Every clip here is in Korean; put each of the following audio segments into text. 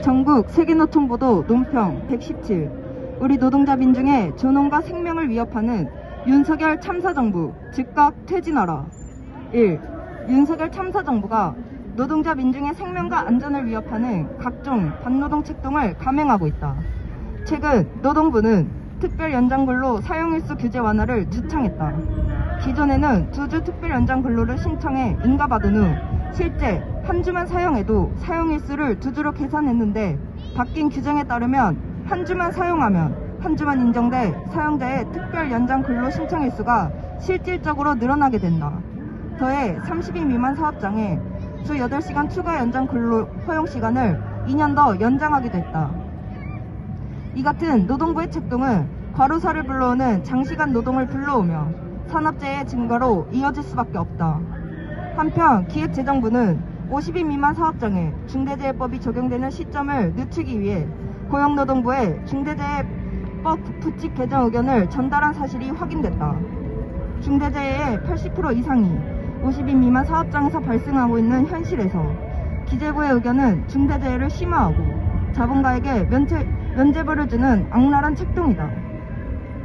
전국 세계노총보도 논평 117. 우리 노동자 민중의 존엄과 생명을 위협하는 윤석열 참사정부 즉각 퇴진하라. 1. 윤석열 참사정부가 노동자 민중의 생명과 안전을 위협하는 각종 반노동 책동을 감행하고 있다. 최근 노동부는 특별 연장근로 사용일수 규제 완화를 주창했다. 기존에는 2주 특별 연장 근로를 신청해 인가받은 후 실제 한 주만 사용해도 사용일수를 2주로 계산했는데 바뀐 규정에 따르면 한 주만 사용하면 한 주만 인정돼 사용자의 특별 연장 근로 신청일수가 실질적으로 늘어나게 된다. 더해 30인 미만 사업장에 주 8시간 추가 연장 근로 허용 시간을 2년 더 연장하기도 했다. 이 같은 노동부의 책동은 과로사를 불러오는 장시간 노동을 불러오며 산업재해의 증거로 이어질 수밖에 없다. 한편 기획재정부는 50인 미만 사업장에 중대재해법이 적용되는 시점을 늦추기 위해 고용노동부에 중대재해법 부칙 개정 의견을 전달한 사실이 확인됐다. 중대재해의 80% 이상이 50인 미만 사업장에서 발생하고 있는 현실에서 기재부의 의견은 중대재해를 심화하고 자본가에게 면죄부를 주는 악랄한 책동이다.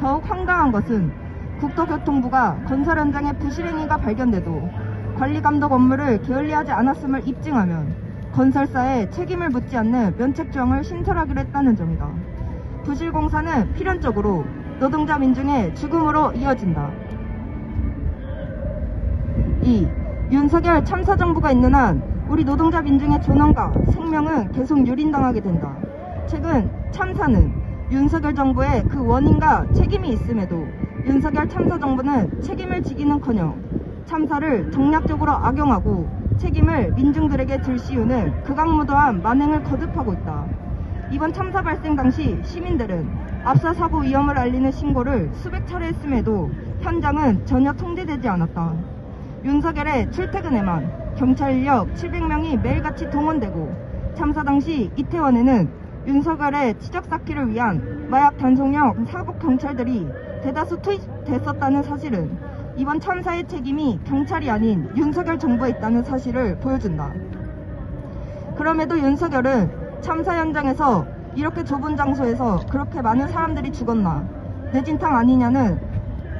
더욱 황당한 것은 국토교통부가 건설 현장에 부실 행위가 발견돼도 관리감독 업무를 게을리하지 않았음을 입증하면 건설사에 책임을 묻지 않는 면책조항을 신설하기로 했다는 점이다. 부실공사는 필연적으로 노동자 민중의 죽음으로 이어진다. 2. 윤석열 참사정부가 있는 한 우리 노동자 민중의 존엄과 생명은 계속 유린당하게 된다. 최근 참사는 윤석열 정부의 그 원인과 책임이 있음에도 윤석열 참사정부는 책임을 지기는커녕 참사를 정략적으로 악용하고 책임을 민중들에게 들씌우는 극악무도한 만행을 거듭하고 있다. 이번 참사 발생 당시 시민들은 압사 사고 위험을 알리는 신고를 수백 차례 했음에도 현장은 전혀 통제되지 않았다. 윤석열의 출퇴근에만 경찰 인력 700명이 매일같이 동원되고 참사 당시 이태원에는 윤석열의 치적 쌓기를 위한 마약 단속용 사복 경찰들이 대다수 투입됐었다는 사실은 이번 참사의 책임이 경찰이 아닌 윤석열 정부에 있다는 사실을 보여준다. 그럼에도 윤석열은 참사 현장에서 이렇게 좁은 장소에서 그렇게 많은 사람들이 죽었나 뇌진탕 아니냐는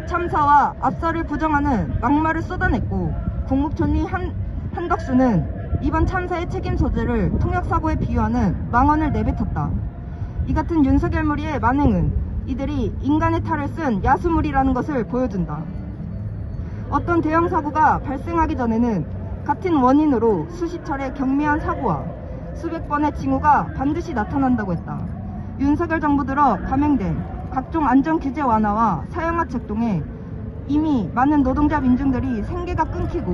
참사와 압사를 부정하는 막말을 쏟아냈고 국무총리 한덕수는 이번 참사의 책임 소재를 통역사고에 비유하는 망언을 내뱉었다. 이 같은 윤석열 무리의 만행은 이들이 인간의 탈을 쓴 야수물이라는 것을 보여준다. 어떤 대형 사고가 발생하기 전에는 같은 원인으로 수십 차례 경미한 사고와 수백 번의 징후가 반드시 나타난다고 했다. 윤석열 정부 들어 감행된 각종 안전규제 완화와 사형화 책동에 이미 많은 노동자 민중들이 생계가 끊기고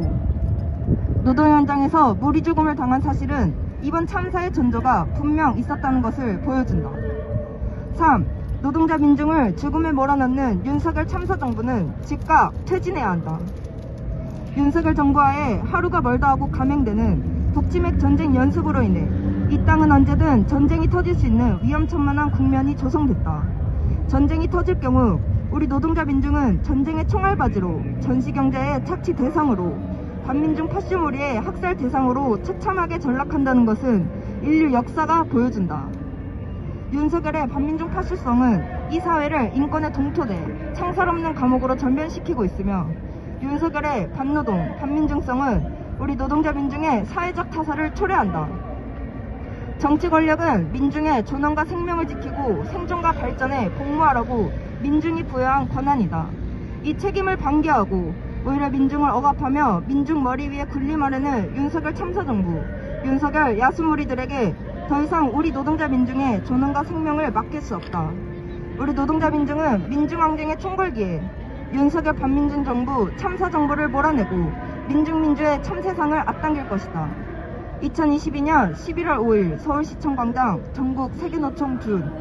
노동 현장에서 무리 죽음을 당한 사실은 이번 참사의 전조가 분명 있었다는 것을 보여준다. 3. 노동자 민중을 죽음에 몰아넣는 윤석열 참사정부는 즉각 퇴진해야 한다. 윤석열 정부와의 하루가 멀다 하고 감행되는 북치맥 전쟁 연습으로 인해 이 땅은 언제든 전쟁이 터질 수 있는 위험천만한 국면이 조성됐다. 전쟁이 터질 경우 우리 노동자 민중은 전쟁의 총알바지로 전시경제의 착취 대상으로 반민중 파쇼무리의 학살 대상으로 처참하게 전락한다는 것은 인류 역사가 보여준다. 윤석열의 반민중 파쇼성은 이 사회를 인권의 동토대, 창살 없는 감옥으로 전변시키고 있으며 윤석열의 반노동, 반민중성은 우리 노동자 민중의 사회적 타살을 초래한다. 정치 권력은 민중의 존엄과 생명을 지키고 생존과 발전에 복무하라고 민중이 부여한 권한이다. 이 책임을 방기하고 오히려 민중을 억압하며 민중 머리 위에 군림하려는 윤석열 참사정부, 윤석열 야수무리들에게 더 이상 우리 노동자 민중의 존엄과 생명을 맡길 수 없다. 우리 노동자 민중은 민중항쟁의 총궐기에 윤석열 반민중 정부 참사정부를 몰아내고 민중민주의 참세상을 앞당길 것이다. 2022년 11월 5일 서울시청 광장 전국 세계노총 준